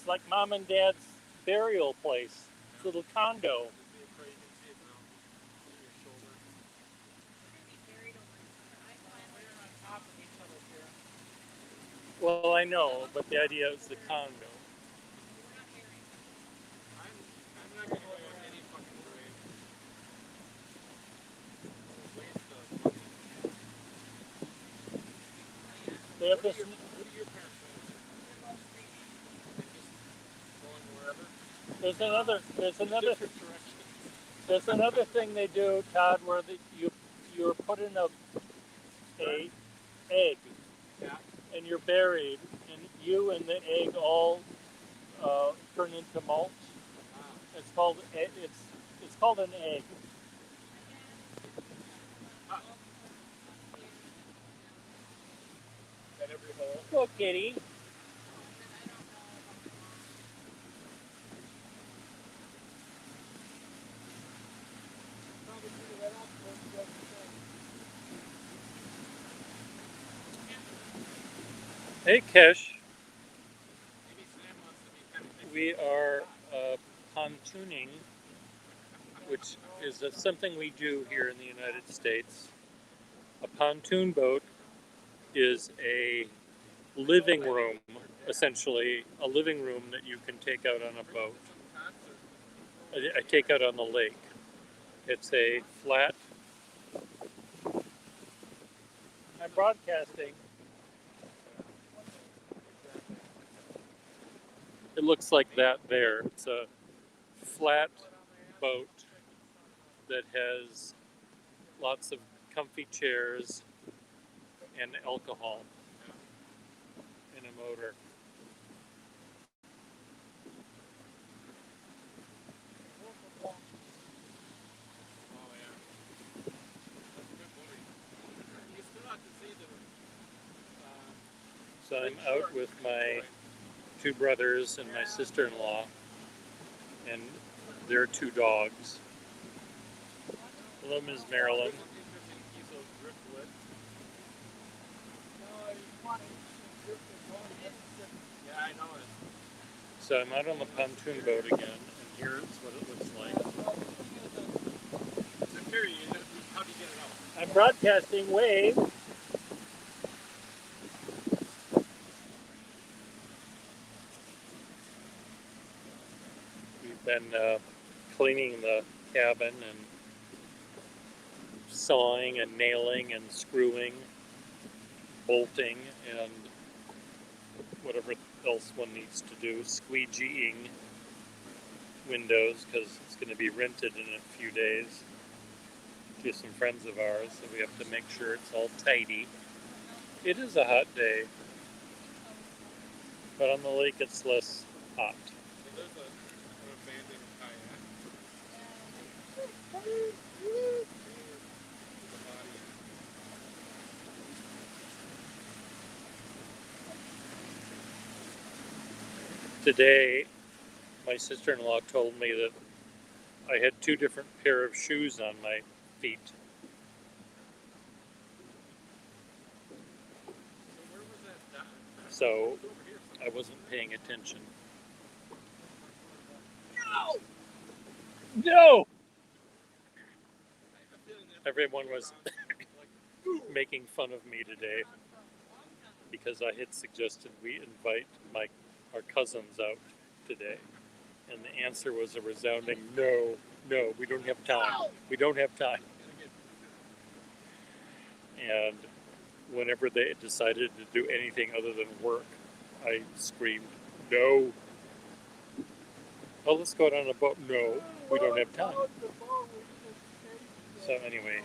It's like mom and dad's burial place. It's a little condo. Well, I know, but the idea is the condo. They have this, there's another thing they do, Todd, where you're put in a egg and you're buried, and you and the egg all turn into mulch. It's called an egg. Go, kitty. Hey, Kesh. We are pontooning, which is something we do here in the United States. A pontoon boat is a living room, essentially a living room that you can take out on a boat. I take out on the lake. It's a flat. I'm broadcasting. It looks like that there. It's a flat boat that has lots of comfy chairs and alcohol and a motor. So I'm out with my two brothers and my sister-in-law and their two dogs. One of them is Marilyn. So I'm out on the pontoon boat again, and here's what it looks like. How do you get it out? I'm broadcasting. Wave. We've been cleaning the cabin and sawing and nailing and screwing, bolting, and whatever else one needs to do, squeegeeing windows because it's going to be rented in a few days to some friends of ours, so we have to make sure it's all tidy. It is a hot day, but on the lake it's less hot. Today, my sister-in-law told me that I had two different pair of shoes on my feet. So I wasn't paying attention. No! Everyone was making fun of me today because I had suggested we invite our cousins out today. And the answer was a resounding no, we don't have time. We don't have time. And whenever they decided to do anything other than work, I screamed, no. Oh, let's go out on a boat. No, we don't have time. So anyway,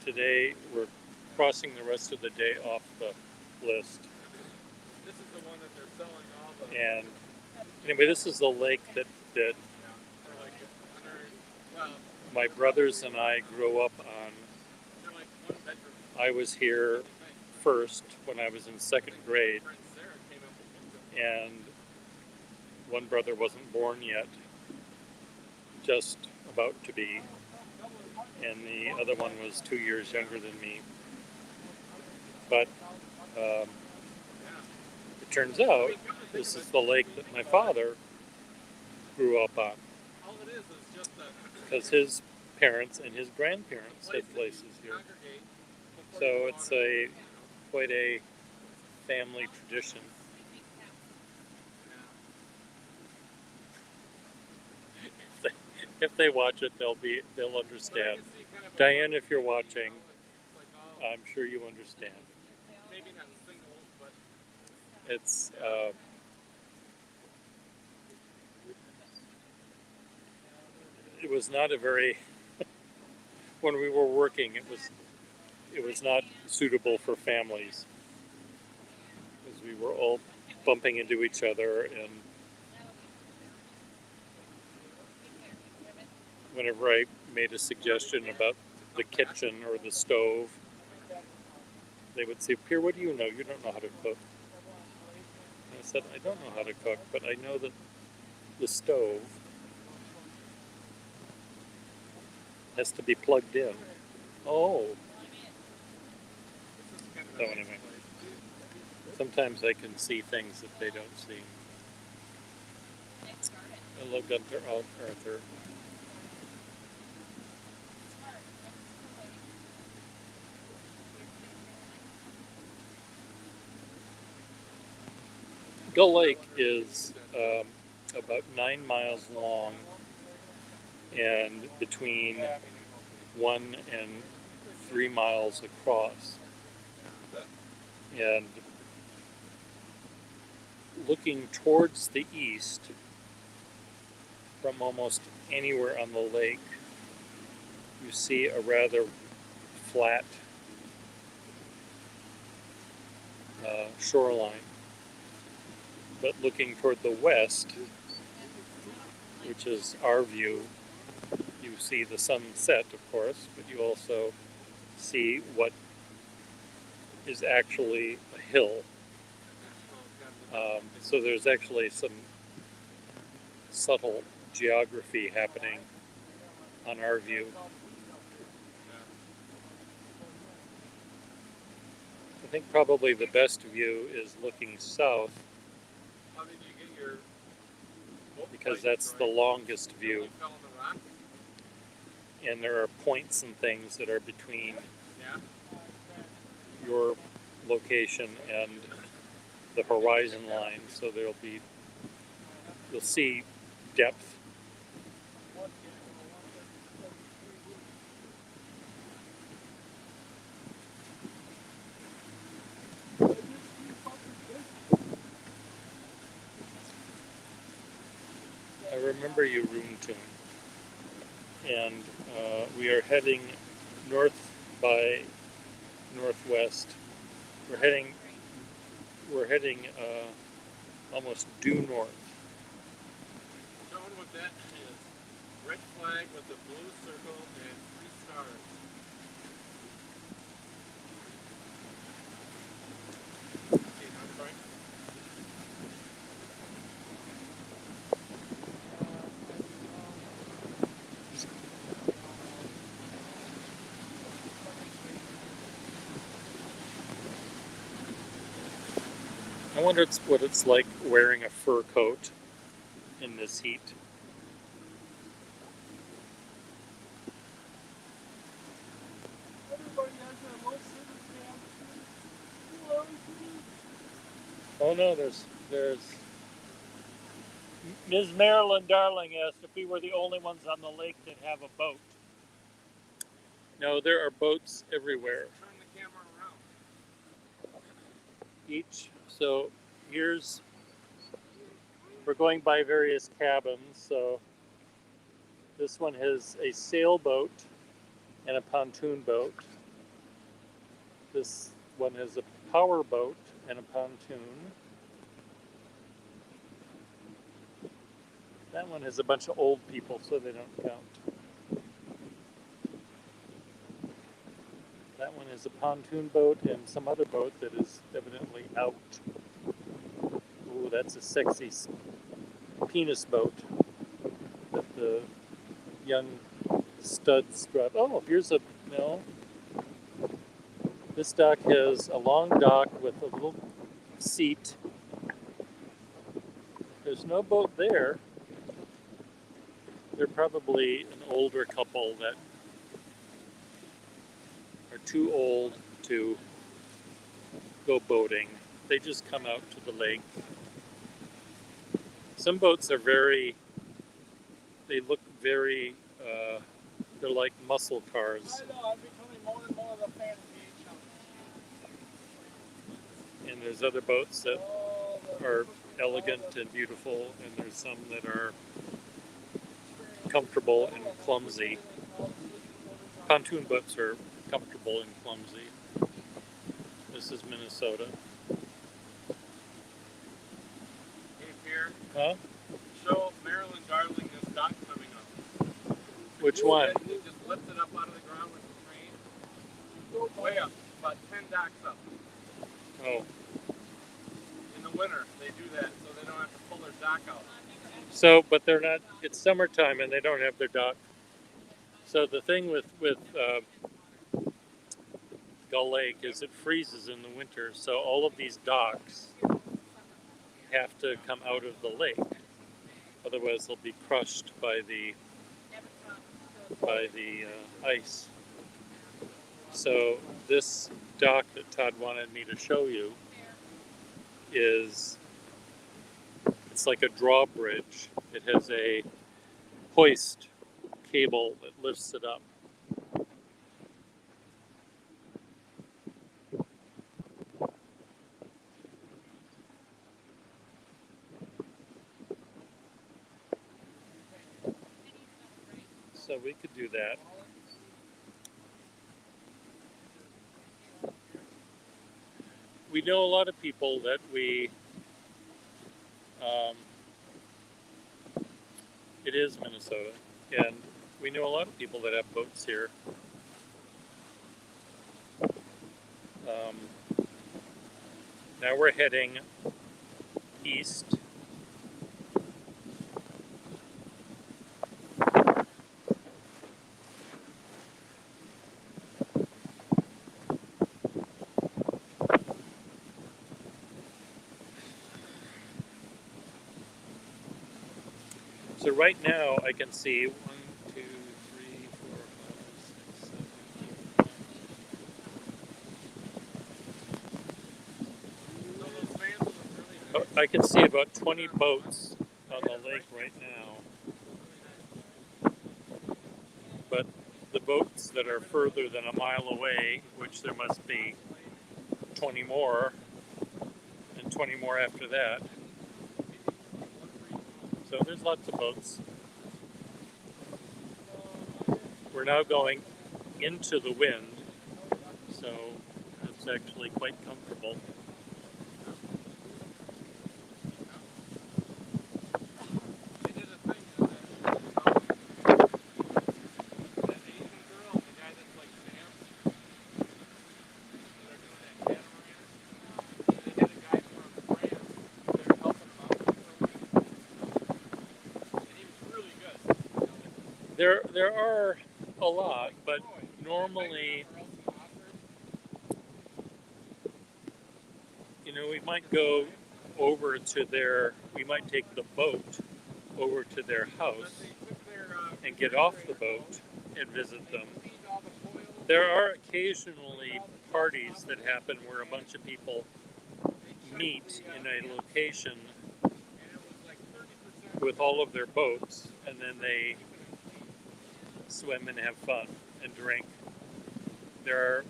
today we're crossing the rest of the day off the list. This is the one that they're selling all the... And anyway, this is the lake that my brothers and I grew up on. I was here first when I was in second grade, and one brother wasn't born yet, just about to be, and the other one was 2 years younger than me. But it turns out This is the lake that my father grew up on, because his parents and his grandparents had places here. So it's quite a family tradition. If they watch it, they'll understand. Diane, if you're watching, I'm sure you understand. It's it was not a very when we were working. It was not suitable for families, because we were all bumping into each other, and whenever I made a suggestion about the kitchen or the stove, they would say, "Pierre, what do you know? You don't know how to cook." And I said, "I don't know how to cook, but I know that the stove has to be plugged in." Oh. So anyway, sometimes I can see things that they don't see. Hello, Gunter Arthur. Gull Lake is about 9 miles long and between 1 and 3 miles across. And looking towards the east from almost anywhere on the lake, you see a rather flat shoreline. But looking toward the west, which is our view, you see the sunset, of course, but you also see what is actually a hill. So there's actually some subtle geography happening on our view. I think probably the best view is looking south, because that's the longest view. And there are points and things that are between your location and the horizon line, so you'll see depth. I remember you, Pontoon, and we are heading north by northwest. We're heading almost due north. Show what that is. Red flag with a blue circle and 3 stars. Okay, I'm sorry. I wonder what it's like wearing a fur coat in this heat. Oh no, there's Ms. Marilyn Darling asked if we were the only ones on the lake that have a boat. No, there are boats everywhere. Turn the camera around. So we're going by various cabins. So this one has a sailboat and a pontoon boat. This one has a power boat and a pontoon. That one has a bunch of old people, so they don't count. That one is a pontoon boat and some other boat that is evidently out. Ooh, that's a sexy penis boat that the young studs drive. Oh, here's a mill. This dock has a long dock with a little seat there's no boat there. They're probably an older couple that are too old to go boating. They just come out to the lake. Some boats are they look very, they're like muscle cars. I know, I'm becoming more and more of a fan of the And there's other boats that are elegant and beautiful, and there's some that are comfortable and clumsy. Pontoon boats are comfortable and clumsy. This is Minnesota. Hey, Pierre, Huh? show Marilyn Darling this dock coming up. Which one? He just lifts it up out of the ground with the crane. Way up, about 10 docks up. Oh. In the winter, they do that so they don't have to pull their dock out. So, but they're not, it's summertime and they don't have their dock. So the thing with Gull Lake is it freezes in the winter, so all of these docks have to come out of the lake. Otherwise they'll be crushed by the ice. So this dock that Todd wanted me to show you it's like a drawbridge. It has a hoist cable that lifts it up. So we could do that. We know a lot of people that it is Minnesota, and we know a lot of people that have boats here. Now we're heading east. So right now I can see 1, 2, 3, 4, 5, 6, 7, 8, 9. I can see about 20 boats on the lake right now. But the boats that are further than a mile away, which there must be 20 more, and 20 more after that. So there's lots of boats. We're now going into the wind, so it's actually quite comfortable. There are a lot, but normally, we might go over to we might take the boat over to their house and get off the boat and visit them. There are occasionally parties that happen where a bunch of people meet in a location with all of their boats, and then they swim and have fun and drink. There are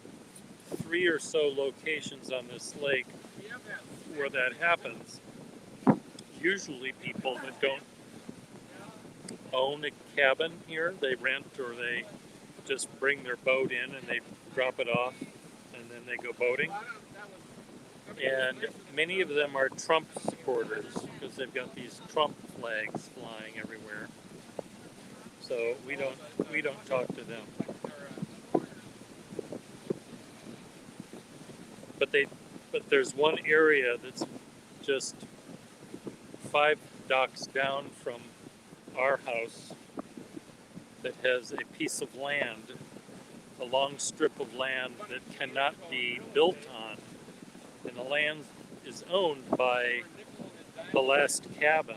3 or so locations on this lake where that happens. Usually people that don't own a cabin here, they rent or they just bring their boat in and they drop it off and then they go boating. And many of them are Trump supporters because they've got these Trump flags flying everywhere. So we don't talk to them. But there's one area that's just 5 docks down from our house that has a piece of land, a long strip of land that cannot be built on. And the land is owned by the last cabin.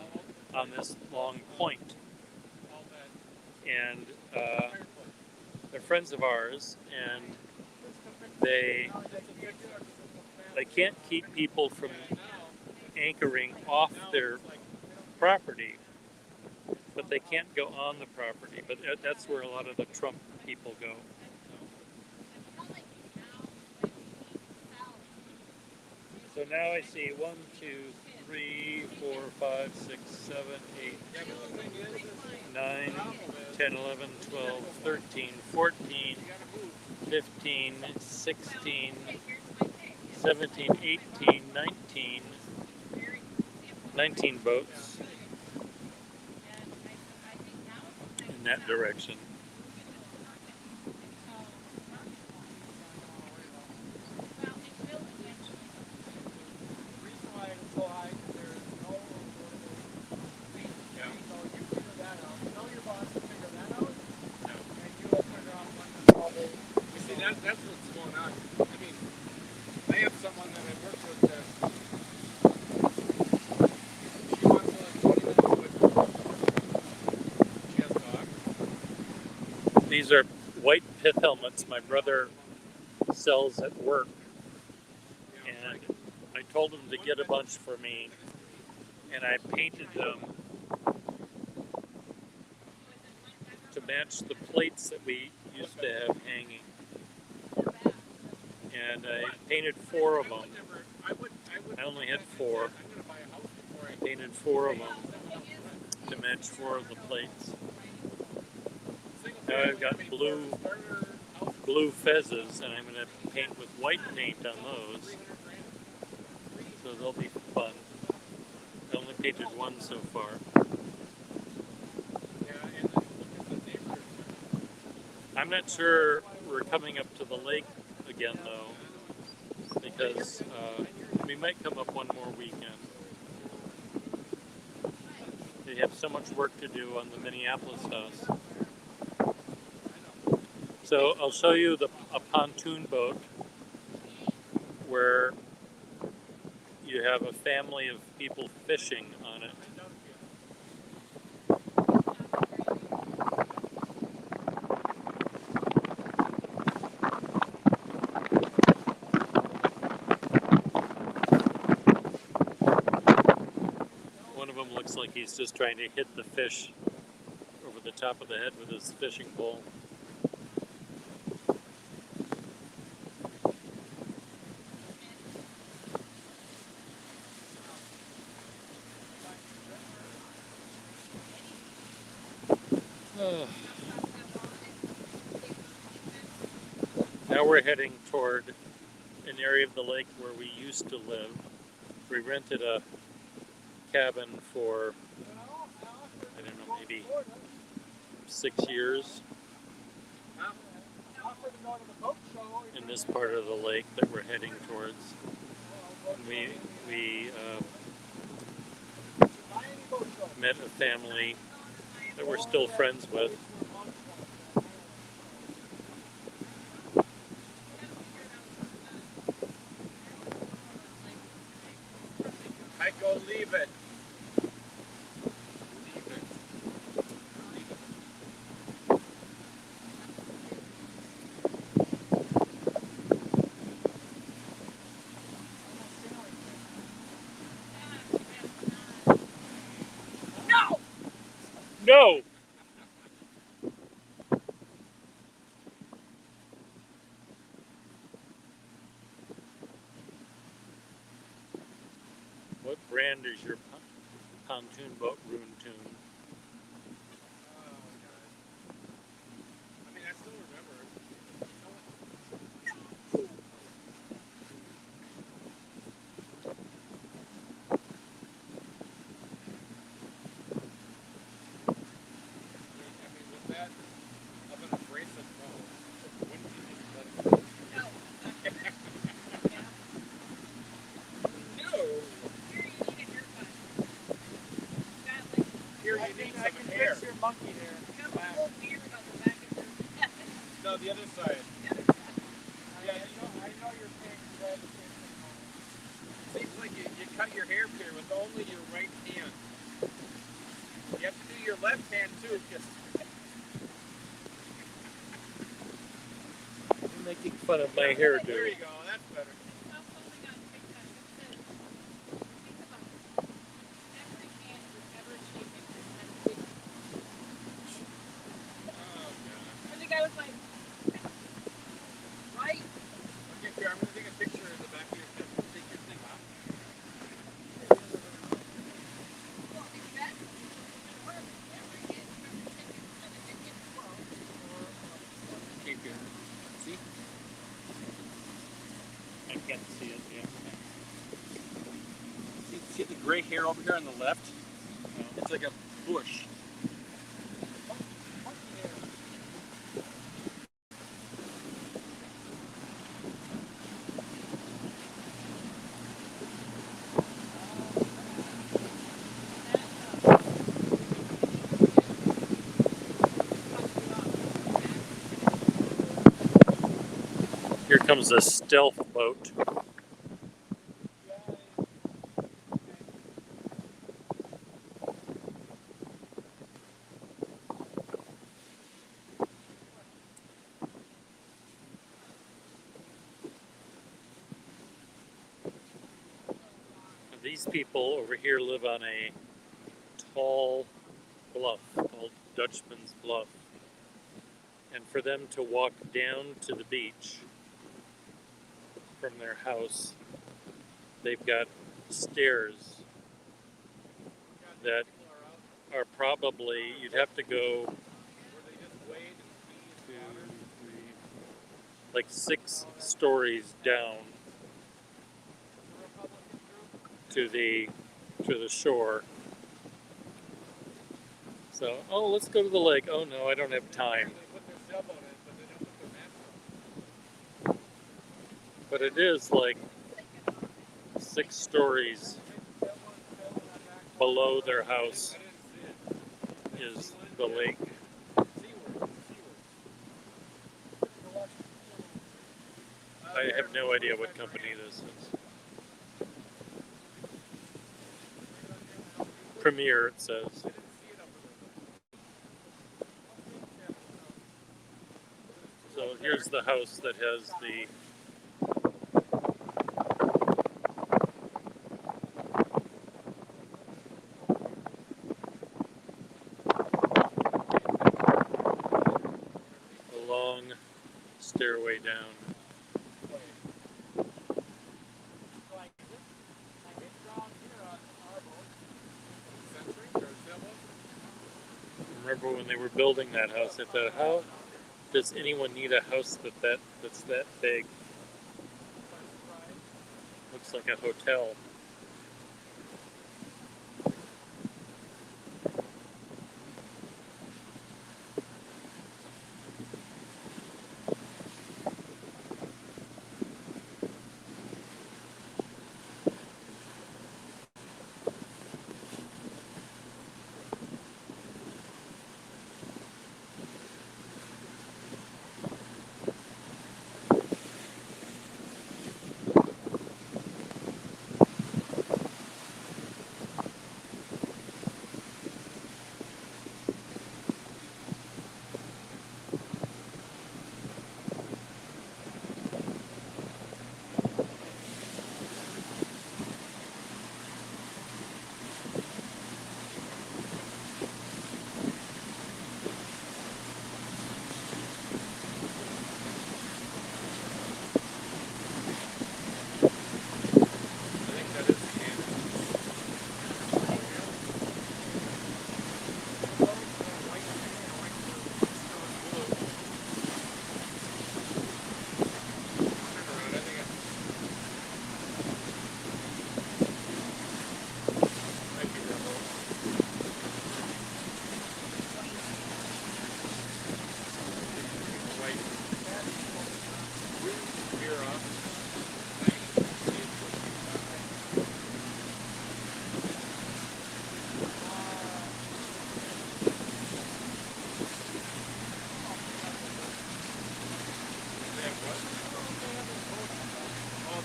on this long point, and they're friends of ours, and they can't keep people from anchoring off their property, but they can't go on the property. But that's where a lot of the Trump people go. So now I see 1, 2, 3, 4, 5, 6, 7, 8, 9, 10, 11, 12, 13, 14, 15, 16, 17, 18, 19 boats in that direction. That's what's going on. I mean, I have someone that I work with that she wants to like 20 minutes with she has dogs. These are white pith helmets my brother sells at work, and I told him to get a bunch for me, and I painted them to match the plates that we used to have hanging. And I painted 4 of them. I only had 4. I painted 4 of them to match 4 of the plates. Now I've got blue fezzes, and I'm going to paint with white paint on those. So they'll be fun. I only painted 1 so far. I'm not sure we're coming up to the lake again though, because we might come up one more weekend. They have so much work to do on the Minneapolis house. So I'll show you a pontoon boat where you have a family of people fishing on it. One of them looks like he's just trying to hit the fish over the top of the head with his fishing pole. Now we're heading toward an area of the lake where we used to live. We rented a cabin for, I don't know, maybe 6 years in this part of the lake that we're heading towards. And we met a family that we're still friends with. I go leave it. No! What brand is your pontoon boat, Pontoon? I mean, I still remember. With that, of an abrasive phone, wouldn't you just let it go? No! Here, you need some hair. Your monkey there. No, the other side. Yeah, I know you're paying red. Seems like you cut your hair, Peter, with only your right hand. hand too. You're making fun of my There hairdo. you go. That's better. Oh god. And the guy was like, right? Okay, here, I'm gonna take a picture of the back of your head. Take your thing off. Keep your. See? I can't see it. Yeah. See the gray hair over here on the left? It's like a bush. Here comes a stealth boat. These people over here live on a tall bluff called Dutchman's Bluff. And for them to walk down to the beach from their house, they've got stairs that are probably, you'd have to go like 6 stories down to the shore. So, oh, let's go to the lake. Oh no, I don't have time. But it is like 6 stories below their house is the lake. I have no idea what company this is. Premier, it says. So here's the house that has the long stairway down. Remember when they were building that house, I thought, how does anyone need a house that's that big? Looks like a hotel.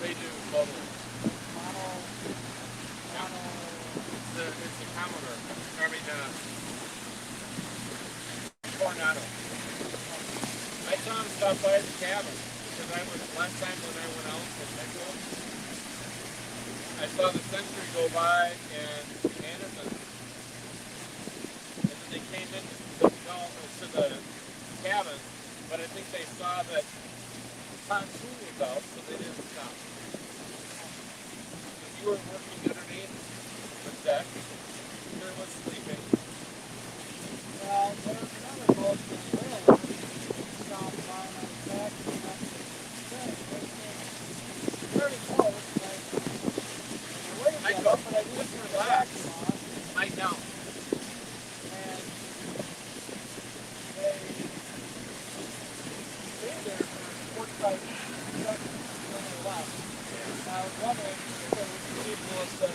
They do bubble. It's the Commodore. I mean, cabin because last time when I went out with Nicholas, I saw the sentry go by and Anderson, and then they came in to the cabin, but I think they saw that the pontoon was out, so they didn't stop. Because you were working underneath the deck, Peter was sleeping. Well, there's another boat in the middle. Stopped by on the back and up the thing. It's pretty close. Like, I waited I for go, them, but I didn't just see the relax. back on. I know. And they stayed there for 45 seconds when they left. And I was wondering